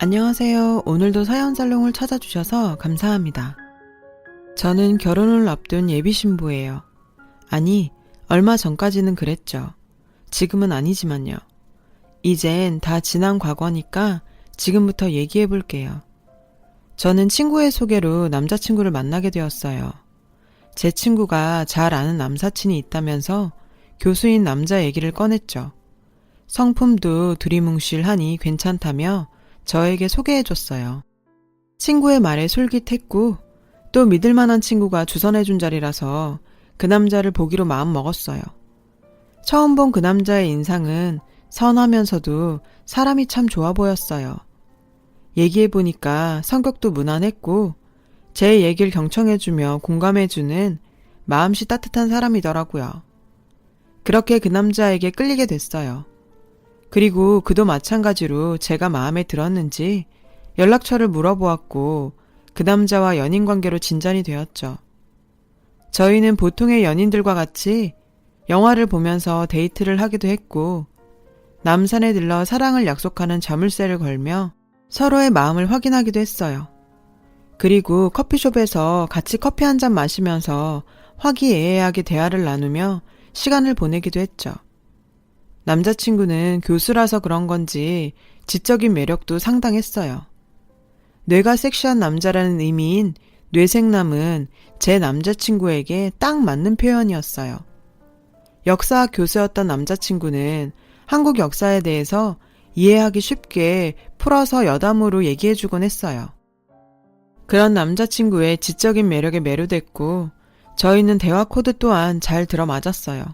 안녕하세요. 오늘도 사연살롱을 찾아주셔서 감사합니다. 저는 결혼을 앞둔 예비신부예요. 아니, 얼마 전까지는 그랬죠. 지금은 아니지만요. 이젠 다 지난 과거니까 지금부터 얘기해볼게요. 저는 친구의 소개로 남자친구를 만나게 되었어요. 제 친구가 잘 아는 남사친이 있다면서 교수인 남자 얘기를 꺼냈죠. 성품도 두리뭉실하니 괜찮다며 저에게 소개해줬어요. 친구의 말에 솔깃했고 또 믿을 만한 친구가 주선해준 자리라서 그 남자를 보기로 마음먹었어요. 처음 본 그 남자의 인상은 선하면서도 사람이 참 좋아 보였어요. 얘기해보니까 성격도 무난했고 제 얘기를 경청해주며 공감해주는 마음씨 따뜻한 사람이더라고요. 그렇게 그 남자에게 끌리게 됐어요. 그리고 그도 마찬가지로 제가 마음에 들었는지 연락처를 물어보았고 그 남자와 연인관계로 진전이 되었죠. 저희는 보통의 연인들과 같이 영화를 보면서 데이트를 하기도 했고 남산에 들러 사랑을 약속하는 자물쇠를 걸며 서로의 마음을 확인하기도 했어요. 그리고 커피숍에서 같이 커피 한 잔 마시면서 화기애애하게 대화를 나누며 시간을 보내기도 했죠. 남자친구는 교수라서 그런 건지 지적인 매력도 상당했어요. 뇌가 섹시한 남자라는 의미인 뇌생남은 제 남자친구에게 딱 맞는 표현이었어요. 역사학 교수였던 남자친구는 한국 역사에 대해서 이해하기 쉽게 풀어서 여담으로 얘기해주곤 했어요. 그런 남자친구의 지적인 매력에 매료됐고 저희는 대화 코드 또한 잘 들어맞았어요.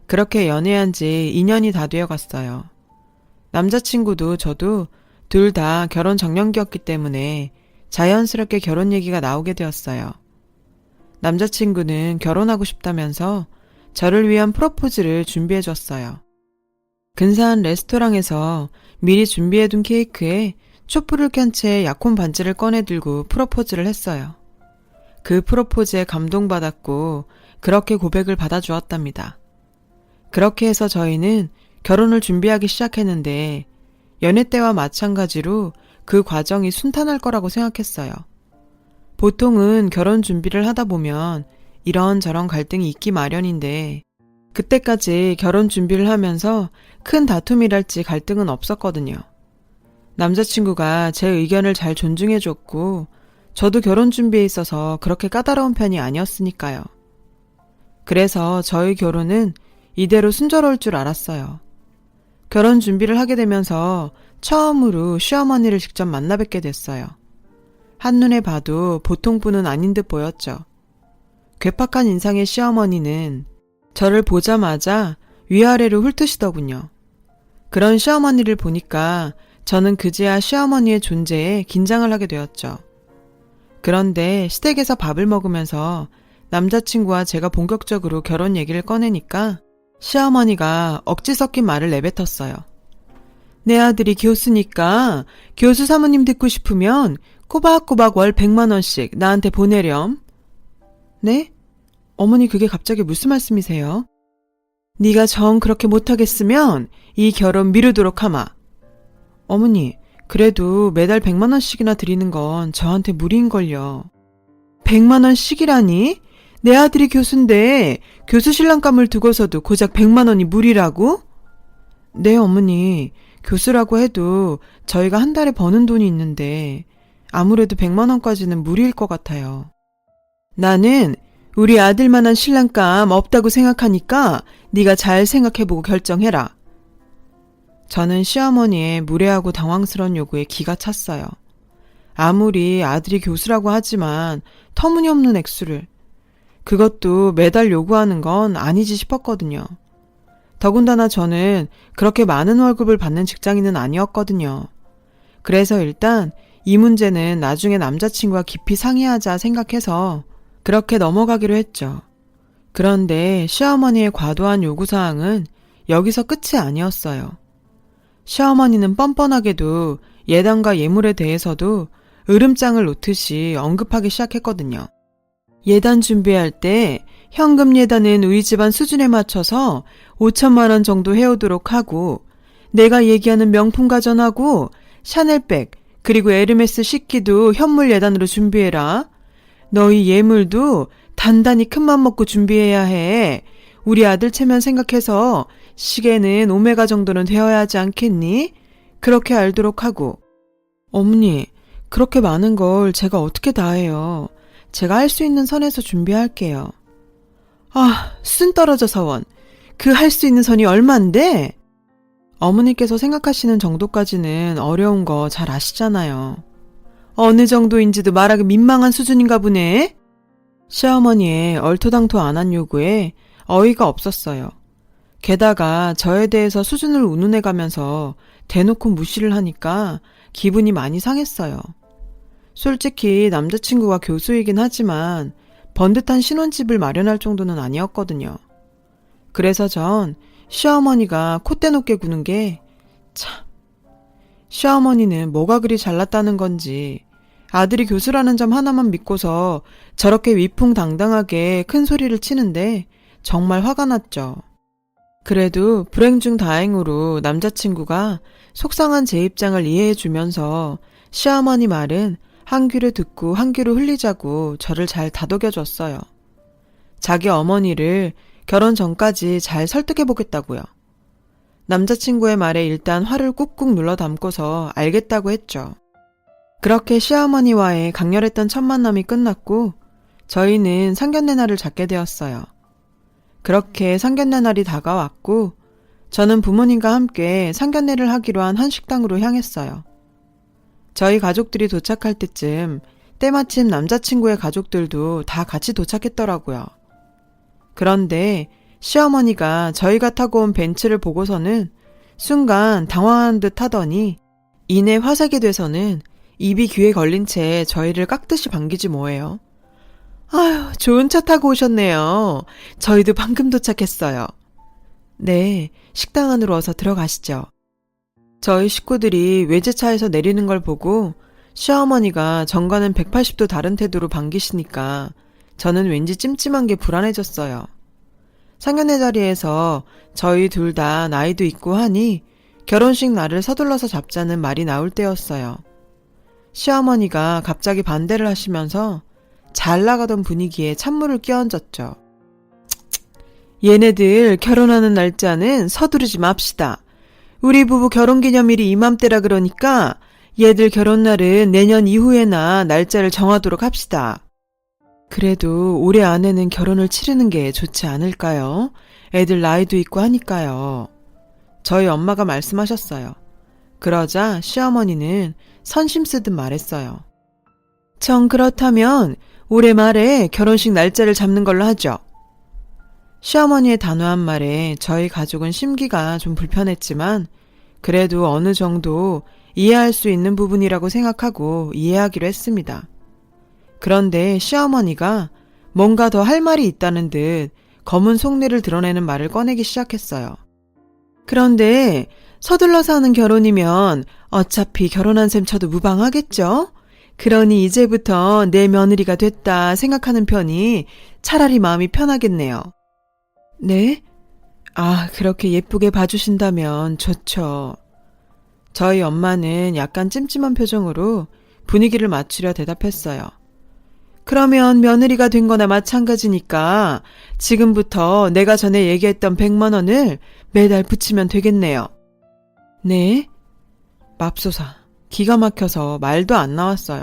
그렇게 연애한 지 2년이 다 되어갔어요. 남자친구도 저도 둘 다 결혼 정년기였기 때문에 자연스럽게 결혼 얘기가 나오게 되었어요. 남자친구는 결혼하고 싶다면서 저를 위한 프로포즈를 준비해줬어요. 근사한 레스토랑에서 미리 준비해둔 케이크에 촛불을 켠 채 약혼 반지를 꺼내들고 프로포즈를 했어요. 그 프로포즈에 감동받았고 그렇게 고백을 받아주었답니다. 그렇게 해서 저희는 결혼을 준비하기 시작했는데 연애 때와 마찬가지로 그 과정이 순탄할 거라고 생각했어요. 보통은 결혼 준비를 하다 보면 이런저런 갈등이 있기 마련인데 그때까지 결혼 준비를 하면서 큰 다툼이랄지 갈등은 없었거든요. 남자친구가 제 의견을 잘 존중해줬고 저도 결혼 준비에 있어서 그렇게 까다로운 편이 아니었으니까요. 그래서 저희 결혼은 이대로 순조로울 줄 알았어요. 결혼 준비를 하게 되면서 처음으로 시어머니를 직접 만나 뵙게 됐어요. 한눈에 봐도 보통 분은 아닌 듯 보였죠. 괴팍한 인상의 시어머니는 저를 보자마자 위아래로 훑으시더군요. 그런 시어머니를 보니까 저는 그제야 시어머니의 존재에 긴장을 하게 되었죠. 그런데 시댁에서 밥을 먹으면서 남자친구와 제가 본격적으로 결혼 얘기를 꺼내니까 시어머니가 억지 섞인 말을 내뱉었어요. 내 아들이 교수니까 교수 사모님 듣고 싶으면 꼬박꼬박 월 100만 원씩 나한테 보내렴. 네? 어머니 그게 갑자기 무슨 말씀이세요? 네가 정 그렇게 못하겠으면 이 결혼 미루도록 하마. 어머니 그래도 매달 100만 원씩이나 드리는 건 저한테 무리인걸요. 100만 원씩이라니? 내 아들이 교수인데 교수 신랑감을 두고서도 고작 100만 원이 무리라고? 네 어머니, 교수라고 해도 저희가 한 달에 버는 돈이 있는데 아무래도 100만 원까지는 무리일 것 같아요. 나는 우리 아들만한 신랑감 없다고 생각하니까 네가 잘 생각해보고 결정해라. 저는 시어머니의 무례하고 당황스러운 요구에 기가 찼어요. 아무리 아들이 교수라고 하지만 터무니없는 액수를, 그것도 매달 요구하는 건 아니지 싶었거든요. 더군다나 저는 그렇게 많은 월급을 받는 직장인은 아니었거든요. 그래서 일단 이 문제는 나중에 남자친구와 깊이 상의하자 생각해서 그렇게 넘어가기로 했죠. 그런데 시어머니의 과도한 요구사항은 여기서 끝이 아니었어요. 시어머니는 뻔뻔하게도 예단과 예물에 대해서도 으름장을 놓듯이 언급하기 시작했거든요. 예단 준비할 때 현금 예단은 우리 집안 수준에 맞춰서 5천만 원 정도 해오도록 하고 내가 얘기하는 명품 가전하고 샤넬백, 그리고 에르메스 식기도 현물 예단으로 준비해라. 너희 예물도 단단히 큰맘 먹고 준비해야 해. 우리 아들 체면 생각해서 시계는 오메가 정도는 되어야 하지 않겠니? 그렇게 알도록 하고. 어머니, 그렇게 많은 걸 제가 어떻게 다 해요. 제가 할 수 있는 선에서 준비할게요. 아, 순 떨어져 서원. 그 할 수 있는 선이 얼만데? 어머니께서 생각하시는 정도까지는 어려운 거 잘 아시잖아요. 어느 정도인지도 말하기 민망한 수준인가 보네. 시어머니의 얼토당토 안 한 요구에 어이가 없었어요. 게다가 저에 대해서 수준을 운운해가면서 대놓고 무시를 하니까 기분이 많이 상했어요. 솔직히 남자친구가 교수이긴 하지만 번듯한 신혼집을 마련할 정도는 아니었거든요. 그래서 전 시어머니가 콧대 높게 구는 게 참, 시어머니는 뭐가 그리 잘났다는 건지 아들이 교수라는 점 하나만 믿고서 저렇게 위풍당당하게 큰 소리를 치는데 정말 화가 났죠. 그래도 불행 중 다행으로 남자친구가 속상한 제 입장을 이해해 주면서 시어머니 말은 한 귀로 듣고 한 귀로 흘리자고 저를 잘 다독여줬어요. 자기 어머니를 결혼 전까지 잘 설득해 보겠다고요. 남자친구의 말에 일단 화를 꾹꾹 눌러 담고서 알겠다고 했죠. 그렇게 시어머니와의 강렬했던 첫 만남이 끝났고 저희는 상견례 날을 잡게 되었어요. 그렇게 상견례 날이 다가왔고 저는 부모님과 함께 상견례를 하기로 한 한식당으로 향했어요. 저희 가족들이 도착할 때쯤 때마침 남자친구의 가족들도 다 같이 도착했더라고요. 그런데 시어머니가 저희가 타고 온 벤츠를 보고서는 순간 당황한 듯 하더니 이내 화색이 돼서는 입이 귀에 걸린 채 저희를 깍듯이 반기지 뭐예요. 아휴, 좋은 차 타고 오셨네요. 저희도 방금 도착했어요. 네, 식당 안으로 어서 들어가시죠. 저희 식구들이 외제차에서 내리는 걸 보고 시어머니가 전과는 180도 다른 태도로 반기시니까 저는 왠지 찜찜한 게 불안해졌어요. 상견례 자리에서 저희 둘 다 나이도 있고 하니 결혼식 날을 서둘러서 잡자는 말이 나올 때였어요. 시어머니가 갑자기 반대를 하시면서 잘 나가던 분위기에 찬물을 끼얹었죠. 얘네들 결혼하는 날짜는 서두르지 맙시다. 우리 부부 결혼기념일이 이맘때라 그러니까 얘들 결혼날은 내년 이후에나 날짜를 정하도록 합시다. 그래도 올해 안에는 결혼을 치르는 게 좋지 않을까요? 애들 나이도 있고 하니까요. 저희 엄마가 말씀하셨어요. 그러자 시어머니는 선심 쓰듯 말했어요. 정 그렇다면 올해 말에 결혼식 날짜를 잡는 걸로 하죠. 시어머니의 단호한 말에 저희 가족은 심기가 좀 불편했지만 그래도 어느 정도 이해할 수 있는 부분이라고 생각하고 이해하기로 했습니다. 그런데 시어머니가 뭔가 더 할 말이 있다는 듯 검은 속내를 드러내는 말을 꺼내기 시작했어요. 그런데 서둘러서 하는 결혼이면 어차피 결혼한 셈 쳐도 무방하겠죠? 그러니 이제부터 내 며느리가 됐다 생각하는 편이 차라리 마음이 편하겠네요. 네? 아, 그렇게 예쁘게 봐주신다면 좋죠. 저희 엄마는 약간 찜찜한 표정으로 분위기를 맞추려 대답했어요. 그러면 며느리가 된 거나 마찬가지니까 지금부터 내가 전에 얘기했던 100만 원을 매달 붙이면 되겠네요. 네? 맙소사, 기가 막혀서 말도 안 나왔어요.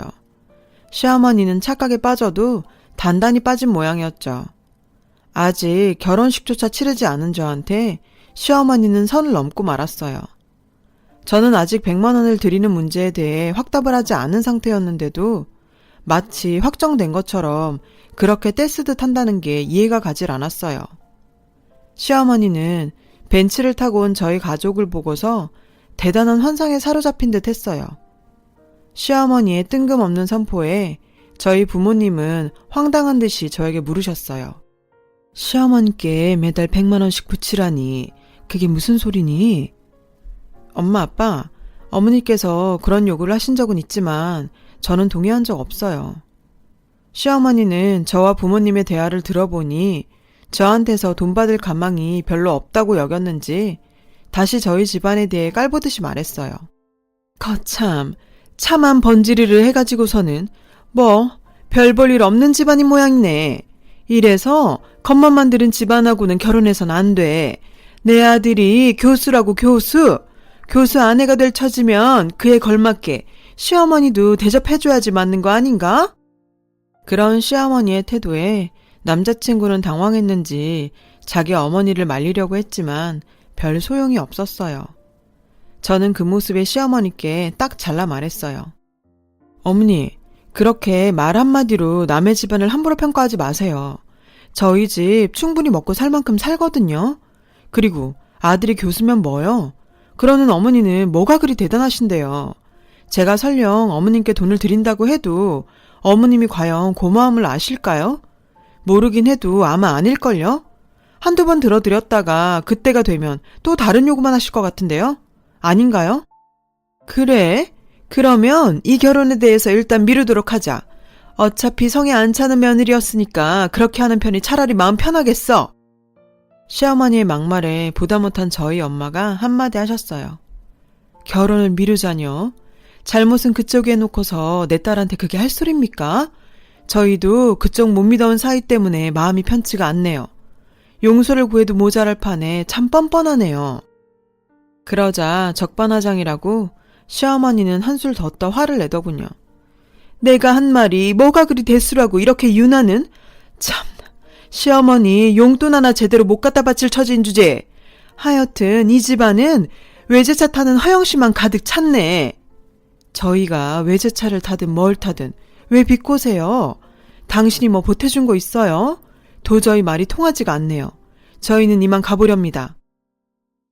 시어머니는 착각에 빠져도 단단히 빠진 모양이었죠. 아직 결혼식조차 치르지 않은 저한테 시어머니는 선을 넘고 말았어요. 저는 아직 100만 원을 드리는 문제에 대해 확답을 하지 않은 상태였는데도 마치 확정된 것처럼 그렇게 떼쓰듯 한다는 게 이해가 가질 않았어요. 시어머니는 벤츠를 타고 온 저희 가족을 보고서 대단한 환상에 사로잡힌 듯 했어요. 시어머니의 뜬금없는 선포에 저희 부모님은 황당한 듯이 저에게 물으셨어요. 시어머니께 매달 100만 원씩 붙이라니 그게 무슨 소리니? 엄마, 아빠, 어머니께서 그런 요구를 하신 적은 있지만 저는 동의한 적 없어요. 시어머니는 저와 부모님의 대화를 들어보니 저한테서 돈 받을 가망이 별로 없다고 여겼는지 다시 저희 집안에 대해 깔보듯이 말했어요. 거참, 차만 번지르르 해가지고서는 별 볼 일 없는 집안인 모양이네. 이래서 겉멋만 들은 집안하고는 결혼해선 안 돼. 내 아들이 교수라고 교수. 교수 아내가 될 처지면 그에 걸맞게 시어머니도 대접해줘야지 맞는 거 아닌가? 그런 시어머니의 태도에 남자친구는 당황했는지 자기 어머니를 말리려고 했지만 별 소용이 없었어요. 저는 그 모습에 시어머니께 딱 잘라 말했어요. 어머니, 그렇게 말 한마디로 남의 집안을 함부로 평가하지 마세요. 저희 집 충분히 먹고 살 만큼 살거든요. 그리고 아들이 교수면 뭐요? 그러는 어머니는 뭐가 그리 대단하신데요. 제가 설령 어머님께 돈을 드린다고 해도 어머님이 과연 고마움을 아실까요? 모르긴 해도 아마 아닐걸요? 한두 번 들어드렸다가 그때가 되면 또 다른 요구만 하실 것 같은데요? 아닌가요? 그래? 그러면 이 결혼에 대해서 일단 미루도록 하자. 어차피 성에 안 차는 며느리였으니까 그렇게 하는 편이 차라리 마음 편하겠어. 시어머니의 막말에 보다 못한 저희 엄마가 한마디 하셨어요. 결혼을 미루자뇨. 잘못은 그쪽에 놓고서 내 딸한테 그게 할 소리입니까? 저희도 그쪽 못 믿어온 사이 때문에 마음이 편치가 않네요. 용서를 구해도 모자랄 판에 참 뻔뻔하네요. 그러자 적반하장이라고 시어머니는 한술 더 떠 화를 내더군요. 내가 한 말이 뭐가 그리 대수라고 이렇게 유나는? 참, 시어머니 용돈 하나 제대로 못 갖다 바칠 처지인 주제에. 하여튼 이 집안은 외제차 타는 허영씨만 가득 찼네. 저희가 외제차를 타든 뭘 타든 왜 비꼬세요? 당신이 뭐 보태준 거 있어요? 도저히 말이 통하지가 않네요. 저희는 이만 가보렵니다.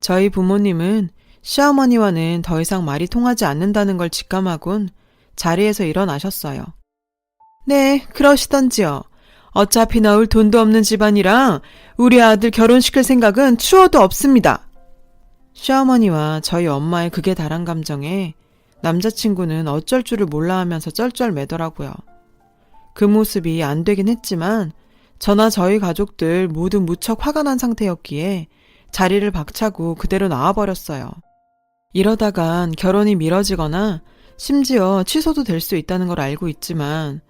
저희 부모님은 시어머니와는 더 이상 말이 통하지 않는다는 걸 직감하곤 자리에서 일어나셨어요. 네, 그러시던지요. 어차피 넣을 돈도 없는 집안이라 우리 아들 결혼시킬 생각은 추워도 없습니다. 시어머니와 저희 엄마의 극에 달한 감정에 남자친구는 어쩔 줄을 몰라 하면서 쩔쩔매더라고요. 그 모습이 안 되긴 했지만 저나 저희 가족들 모두 무척 화가 난 상태였기에 자리를 박차고 그대로 나와버렸어요. 이러다간 결혼이 미뤄지거나 심지어 취소도 될 수 있다는 걸 알고 있지만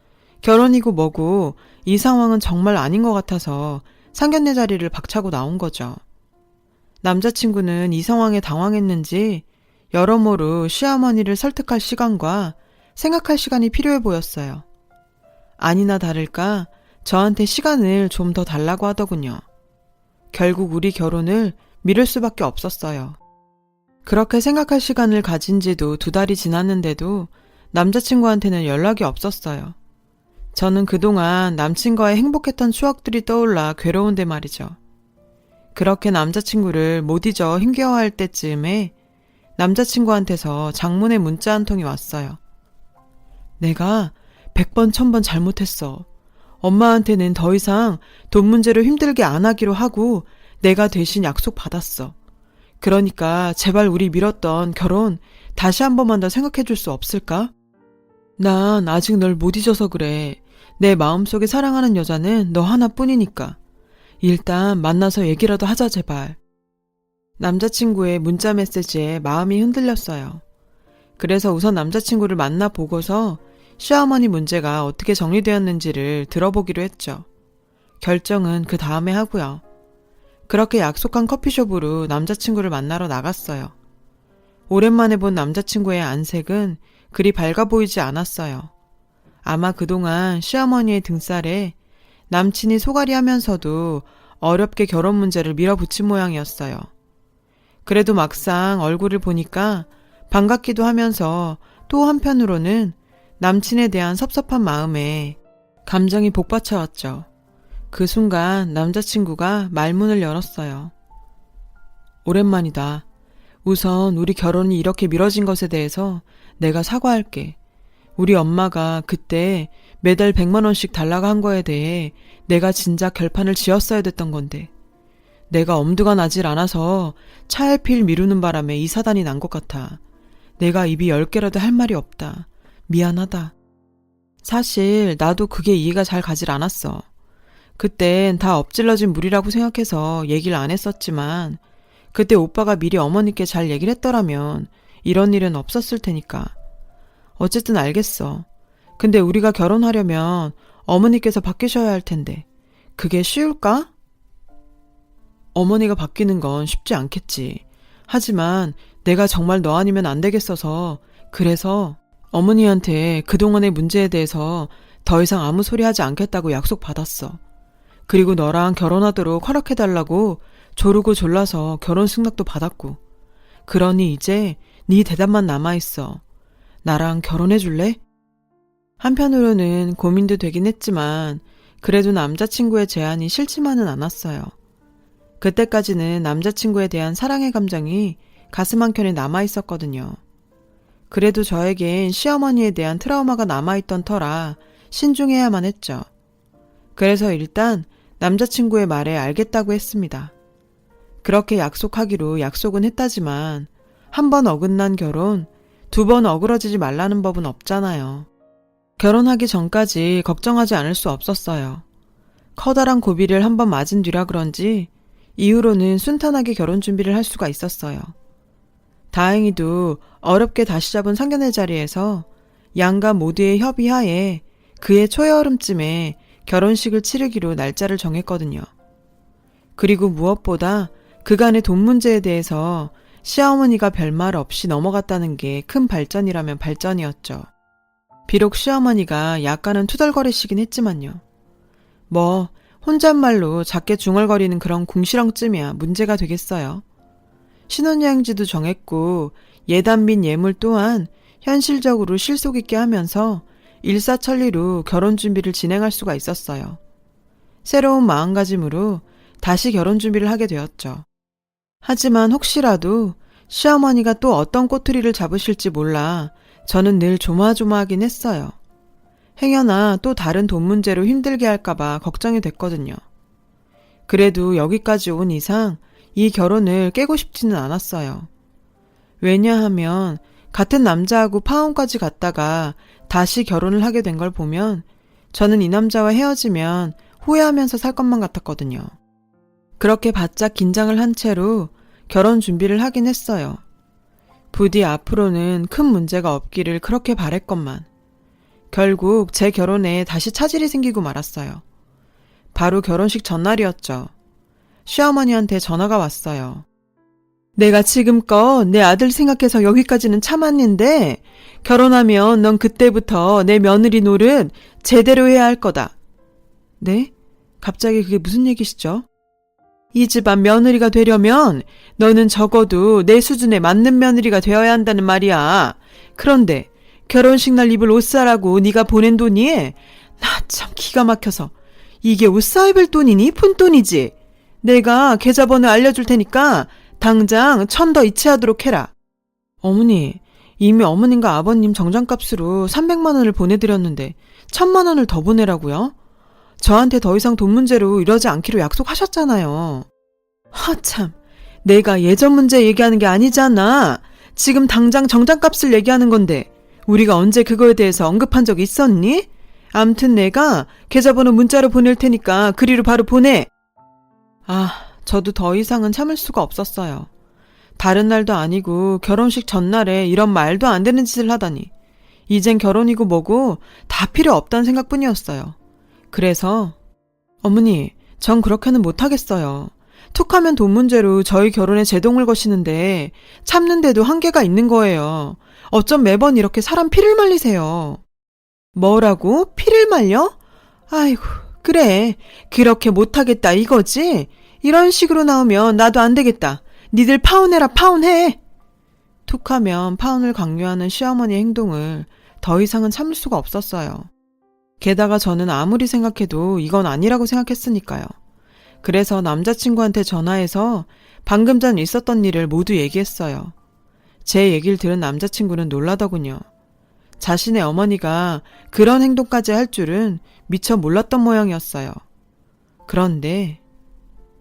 결혼이고 뭐고 이 상황은 정말 아닌 것 같아서 상견례 자리를 박차고 나온 거죠. 남자친구는 이 상황에 당황했는지 여러모로 시어머니를 설득할 시간과 생각할 시간이 필요해 보였어요. 아니나 다를까 저한테 시간을 좀 더 달라고 하더군요. 결국 우리 결혼을 미룰 수밖에 없었어요. 그렇게 생각할 시간을 가진 지도 2달이 지났는데도 남자친구한테는 연락이 없었어요. 저는 그동안 남친과의 행복했던 추억들이 떠올라 괴로운데 말이죠. 그렇게 남자친구를 못 잊어 힘겨워할 때쯤에 남자친구한테서 장문의 문자 한 통이 왔어요. 내가 100번 1000번 잘못했어. 엄마한테는 더 이상 돈 문제로 힘들게 안 하기로 하고 내가 대신 약속 받았어. 그러니까 제발 우리 미뤘던 결혼 다시 한 번만 더 생각해 줄 수 없을까? 난 아직 널 못 잊어서 그래. 내 마음속에 사랑하는 여자는 너 하나뿐이니까. 일단 만나서 얘기라도 하자 제발. 남자친구의 문자 메시지에 마음이 흔들렸어요. 그래서 우선 남자친구를 만나보고서 시어머니 문제가 어떻게 정리되었는지를 들어보기로 했죠. 결정은 그 다음에 하고요. 그렇게 약속한 커피숍으로 남자친구를 만나러 나갔어요. 오랜만에 본 남자친구의 안색은 그리 밝아 보이지 않았어요. 아마 그동안 시어머니의 등살에 남친이 소갈이 하면서도 어렵게 결혼 문제를 밀어붙인 모양이었어요. 그래도 막상 얼굴을 보니까 반갑기도 하면서 또 한편으로는 남친에 대한 섭섭한 마음에 감정이 복받쳐왔죠. 그 순간 남자친구가 말문을 열었어요. 오랜만이다. 우선 우리 결혼이 이렇게 미뤄진 것에 대해서 내가 사과할게. 우리 엄마가 그때 매달 100만 원씩 달라고 한 거에 대해 내가 진작 결판을 지었어야 됐던 건데 내가 엄두가 나질 않아서 차일피일 미루는 바람에 이 사단이 난 것 같아. 내가 입이 10개라도 할 말이 없다. 미안하다. 사실 나도 그게 이해가 잘 가질 않았어. 그땐 다 엎질러진 물이라고 생각해서 얘기를 안 했었지만 그때 오빠가 미리 어머니께 잘 얘기를 했더라면 이런 일은 없었을 테니까. 어쨌든 알겠어. 근데 우리가 결혼하려면 어머니께서 바뀌셔야 할 텐데 그게 쉬울까? 어머니가 바뀌는 건 쉽지 않겠지. 하지만 내가 정말 너 아니면 안 되겠어서 그래서 어머니한테 그동안의 문제에 대해서 더 이상 아무 소리 하지 않겠다고 약속받았어. 그리고 너랑 결혼하도록 허락해달라고 조르고 졸라서 결혼 승낙도 받았고. 그러니 이제 네 대답만 남아있어. 나랑 결혼해줄래? 한편으로는 고민도 되긴 했지만 그래도 남자친구의 제안이 싫지만은 않았어요. 그때까지는 남자친구에 대한 사랑의 감정이 가슴 한켠에 남아있었거든요. 그래도 저에겐 시어머니에 대한 트라우마가 남아있던 터라 신중해야만 했죠. 그래서 일단 남자친구의 말에 알겠다고 했습니다. 그렇게 약속하기로 약속은 했다지만 한 번 어긋난 결혼, 2번 어그러지지 말라는 법은 없잖아요. 결혼하기 전까지 걱정하지 않을 수 없었어요. 커다란 고비를 한 번 맞은 뒤라 그런지 이후로는 순탄하게 결혼 준비를 할 수가 있었어요. 다행히도 어렵게 다시 잡은 상견례 자리에서 양가 모두의 협의하에 그해 초여름쯤에 결혼식을 치르기로 날짜를 정했거든요. 그리고 무엇보다 그간의 돈 문제에 대해서 시어머니가 별말 없이 넘어갔다는 게 큰 발전이라면 발전이었죠. 비록 시어머니가 약간은 투덜거리시긴 했지만요. 뭐 혼잣말로 작게 중얼거리는 그런 궁시렁쯤이야 문제가 되겠어요. 신혼여행지도 정했고 예단 및 예물 또한 현실적으로 실속 있게 하면서 일사천리로 결혼 준비를 진행할 수가 있었어요. 새로운 마음가짐으로 다시 결혼 준비를 하게 되었죠. 하지만 혹시라도 시어머니가 또 어떤 꼬투리를 잡으실지 몰라 저는 늘 조마조마하긴 했어요. 행여나 또 다른 돈 문제로 힘들게 할까봐 걱정이 됐거든요. 그래도 여기까지 온 이상 이 결혼을 깨고 싶지는 않았어요. 왜냐하면 같은 남자하고 파혼까지 갔다가 다시 결혼을 하게 된 걸 보면 저는 이 남자와 헤어지면 후회하면서 살 것만 같았거든요. 그렇게 바짝 긴장을 한 채로 결혼 준비를 하긴 했어요. 부디 앞으로는 큰 문제가 없기를 그렇게 바랬건만 결국 제 결혼에 다시 차질이 생기고 말았어요. 바로 결혼식 전날이었죠. 시어머니한테 전화가 왔어요. 내가 지금껏 내 아들 생각해서 여기까지는 참았는데 결혼하면 넌 그때부터 내 며느리 노릇 제대로 해야 할 거다. 네? 갑자기 그게 무슨 얘기시죠? 이 집안 며느리가 되려면 너는 적어도 내 수준에 맞는 며느리가 되어야 한다는 말이야. 그런데 결혼식 날 입을 옷 사라고 네가 보낸 돈이 나 참 기가 막혀서 이게 옷 사 입을 돈이니 푼돈이지. 내가 계좌번호 알려줄 테니까 당장 1,000 더 이체하도록 해라. 어머니, 이미 어머님과 아버님 정장값으로 300만 원을 보내드렸는데 1,000만 원을 더 보내라고요? 저한테 더 이상 돈 문제로 이러지 않기로 약속하셨잖아요. 하참, 내가 예전 문제 얘기하는 게 아니잖아. 지금 당장 정장값을 얘기하는 건데 우리가 언제 그거에 대해서 언급한 적 있었니? 암튼 내가 계좌번호 문자로 보낼 테니까 그리로 바로 보내. 저도 더 이상은 참을 수가 없었어요. 다른 날도 아니고 결혼식 전날에 이런 말도 안 되는 짓을 하다니. 이젠 결혼이고 뭐고 다 필요 없다는 생각뿐이었어요. 그래서 어머니, 전 그렇게는 못하겠어요. 툭하면 돈 문제로 저희 결혼에 제동을 거시는데 참는데도 한계가 있는 거예요. 어쩜 매번 이렇게 사람 피를 말리세요. 뭐라고? 피를 말려? 아이고, 그래. 그렇게 못하겠다 이거지? 이런 식으로 나오면 나도 안 되겠다. 니들 파혼해라, 파혼해. 툭하면 파혼을 강요하는 시어머니 행동을 더 이상은 참을 수가 없었어요. 게다가 저는 아무리 생각해도 이건 아니라고 생각했으니까요. 그래서 남자친구한테 전화해서 방금 전 있었던 일을 모두 얘기했어요. 제 얘기를 들은 남자친구는 놀라더군요. 자신의 어머니가 그런 행동까지 할 줄은 미처 몰랐던 모양이었어요.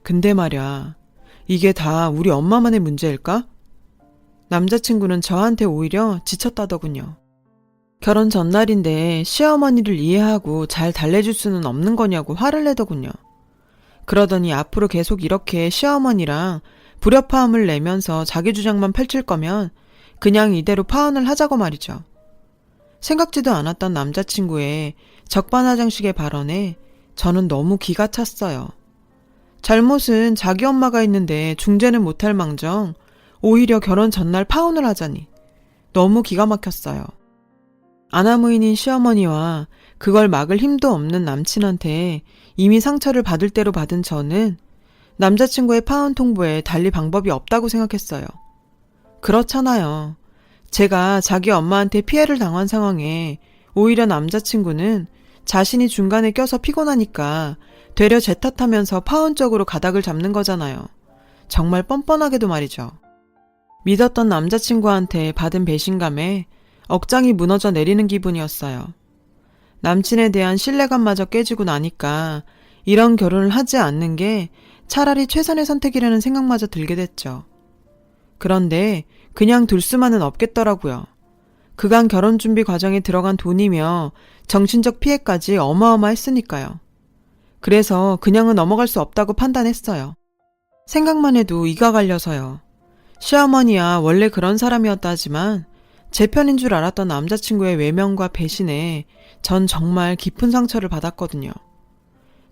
근데 말야, 이게 다 우리 엄마만의 문제일까? 남자친구는 저한테 오히려 지쳤다더군요. 결혼 전날인데 시어머니를 이해하고 잘 달래줄 수는 없는 거냐고 화를 내더군요. 그러더니 앞으로 계속 이렇게 시어머니랑 불협화음을 내면서 자기 주장만 펼칠 거면 그냥 이대로 파혼을 하자고 말이죠. 생각지도 않았던 남자친구의 적반하장식의 발언에 저는 너무 기가 찼어요. 잘못은 자기 엄마가 있는데 중재는 못할 망정 오히려 결혼 전날 파혼을 하자니 너무 기가 막혔어요. 아나무인인 시어머니와 그걸 막을 힘도 없는 남친한테 이미 상처를 받을 대로 받은 저는 남자친구의 파혼 통보에 달리 방법이 없다고 생각했어요. 그렇잖아요. 제가 자기 엄마한테 피해를 당한 상황에 오히려 남자친구는 자신이 중간에 껴서 피곤하니까 되려 제 탓하면서 파혼 쪽으로 가닥을 잡는 거잖아요. 정말 뻔뻔하게도 말이죠. 믿었던 남자친구한테 받은 배신감에 억장이 무너져 내리는 기분이었어요. 남친에 대한 신뢰감마저 깨지고 나니까 이런 결혼을 하지 않는 게 차라리 최선의 선택이라는 생각마저 들게 됐죠. 그런데 그냥 둘 수만은 없겠더라고요. 그간 결혼 준비 과정에 들어간 돈이며 정신적 피해까지 어마어마했으니까요. 그래서 그냥은 넘어갈 수 없다고 판단했어요. 생각만 해도 이가 갈려서요. 시어머니야 원래 그런 사람이었다 하지만 제 편인 줄 알았던 남자친구의 외면과 배신에 전 정말 깊은 상처를 받았거든요.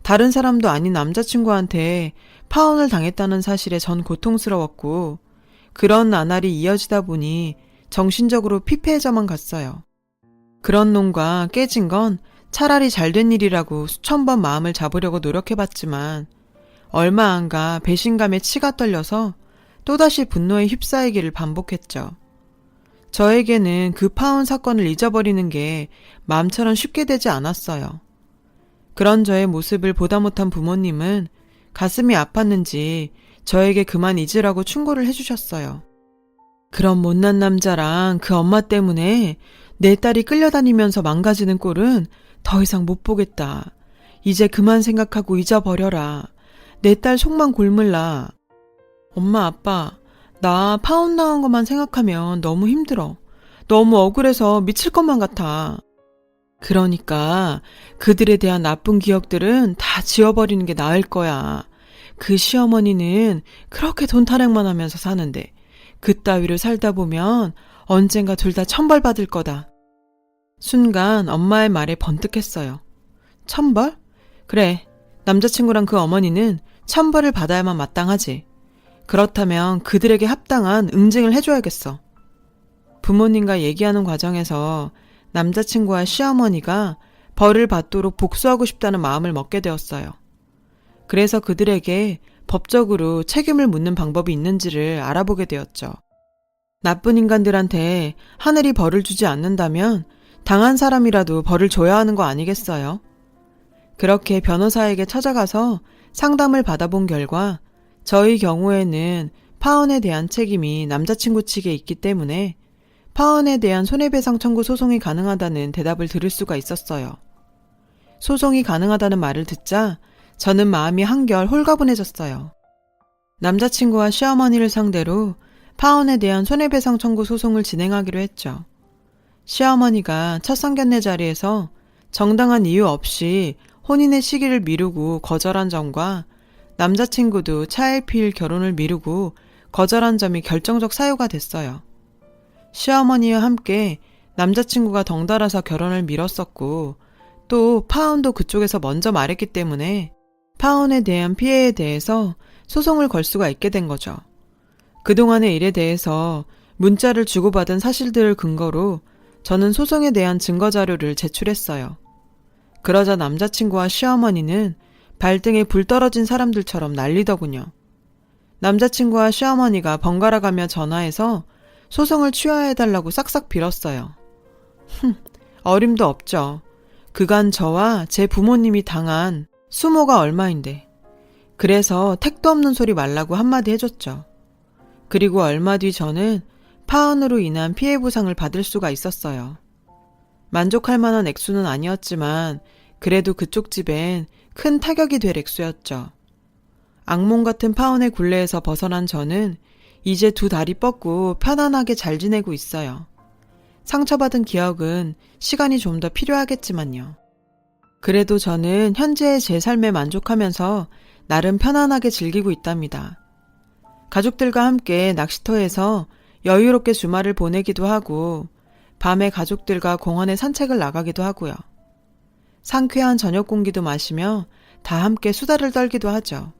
다른 사람도 아닌 남자친구한테 파혼을 당했다는 사실에 전 고통스러웠고 그런 나날이 이어지다 보니 정신적으로 피폐해져만 갔어요. 그런 놈과 깨진 건 차라리 잘된 일이라고 수천 번 마음을 잡으려고 노력해봤지만 얼마 안 가 배신감에 치가 떨려서 또다시 분노에 휩싸이기를 반복했죠. 저에게는 그 파혼 사건을 잊어버리는 게 마음처럼 쉽게 되지 않았어요. 그런 저의 모습을 보다 못한 부모님은 가슴이 아팠는지 저에게 그만 잊으라고 충고를 해주셨어요. 그런 못난 남자랑 그 엄마 때문에 내 딸이 끌려다니면서 망가지는 꼴은 더 이상 못 보겠다. 이제 그만 생각하고 잊어버려라. 내 딸 속만 골물라. 엄마, 아빠, 나 파혼 나온 것만 생각하면 너무 힘들어. 너무 억울해서 미칠 것만 같아. 그러니까 그들에 대한 나쁜 기억들은 다 지워버리는 게 나을 거야. 그 시어머니는 그렇게 돈 타령만 하면서 사는데 그따위로 살다 보면 언젠가 둘 다 천벌 받을 거다. 순간 엄마의 말에 번뜩했어요. 천벌? 그래, 남자친구랑 그 어머니는 천벌을 받아야만 마땅하지. 그렇다면 그들에게 합당한 응징을 해줘야겠어. 부모님과 얘기하는 과정에서 남자친구와 시어머니가 벌을 받도록 복수하고 싶다는 마음을 먹게 되었어요. 그래서 그들에게 법적으로 책임을 묻는 방법이 있는지를 알아보게 되었죠. 나쁜 인간들한테 하늘이 벌을 주지 않는다면 당한 사람이라도 벌을 줘야 하는 거 아니겠어요? 그렇게 변호사에게 찾아가서 상담을 받아본 결과 저희 경우에는 파혼에 대한 책임이 남자친구 측에 있기 때문에 파혼에 대한 손해배상 청구 소송이 가능하다는 대답을 들을 수가 있었어요. 소송이 가능하다는 말을 듣자 저는 마음이 한결 홀가분해졌어요. 남자친구와 시어머니를 상대로 파혼에 대한 손해배상 청구 소송을 진행하기로 했죠. 시어머니가 첫 상견례 자리에서 정당한 이유 없이 혼인의 시기를 미루고 거절한 점과 남자친구도 차일피일 결혼을 미루고 거절한 점이 결정적 사유가 됐어요. 시어머니와 함께 남자친구가 덩달아서 결혼을 미뤘었고 또 파혼도 그쪽에서 먼저 말했기 때문에 파혼에 대한 피해에 대해서 소송을 걸 수가 있게 된 거죠. 그동안의 일에 대해서 문자를 주고받은 사실들을 근거로 저는 소송에 대한 증거자료를 제출했어요. 그러자 남자친구와 시어머니는 발등에 불 떨어진 사람들처럼 난리더군요. 남자친구와 시어머니가 번갈아 가며 전화해서 소송을 취하해달라고 싹싹 빌었어요. 어림도 없죠. 그간 저와 제 부모님이 당한 수모가 얼마인데. 그래서 택도 없는 소리 말라고 한마디 해줬죠. 그리고 얼마 뒤 저는 파혼으로 인한 피해 보상을 받을 수가 있었어요. 만족할 만한 액수는 아니었지만 그래도 그쪽 집엔 큰 타격이 될 액수였죠. 악몽 같은 파혼의 굴레에서 벗어난 저는 이제 두 다리 뻗고 편안하게 잘 지내고 있어요. 상처받은 기억은 시간이 좀 더 필요하겠지만요. 그래도 저는 현재의 제 삶에 만족하면서 나름 편안하게 즐기고 있답니다. 가족들과 함께 낚시터에서 여유롭게 주말을 보내기도 하고 밤에 가족들과 공원에 산책을 나가기도 하고요. 상쾌한 저녁 공기도 마시며 다 함께 수다를 떨기도 하죠.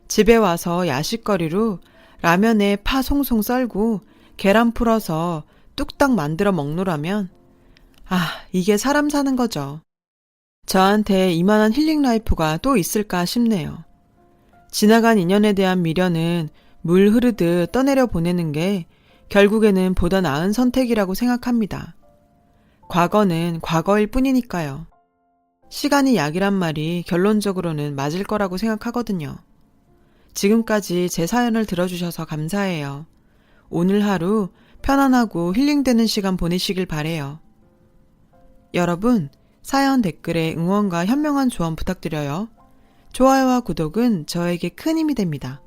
집에 와서 야식거리로 라면에 파 송송 썰고 계란 풀어서 뚝딱 만들어 먹노라면 이게 사람 사는 거죠. 저한테 이만한 힐링 라이프가 또 있을까 싶네요. 지나간 인연에 대한 미련은 물 흐르듯 떠내려 보내는 게 결국에는 보다 나은 선택이라고 생각합니다. 과거는 과거일 뿐이니까요. 시간이 약이란 말이 결론적으로는 맞을 거라고 생각하거든요. 지금까지 제 사연을 들어주셔서 감사해요. 오늘 하루 편안하고 힐링되는 시간 보내시길 바래요. 여러분, 사연 댓글에 응원과 현명한 조언 부탁드려요. 좋아요와 구독은 저에게 큰 힘이 됩니다.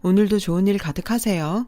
오늘도 좋은 일 가득하세요.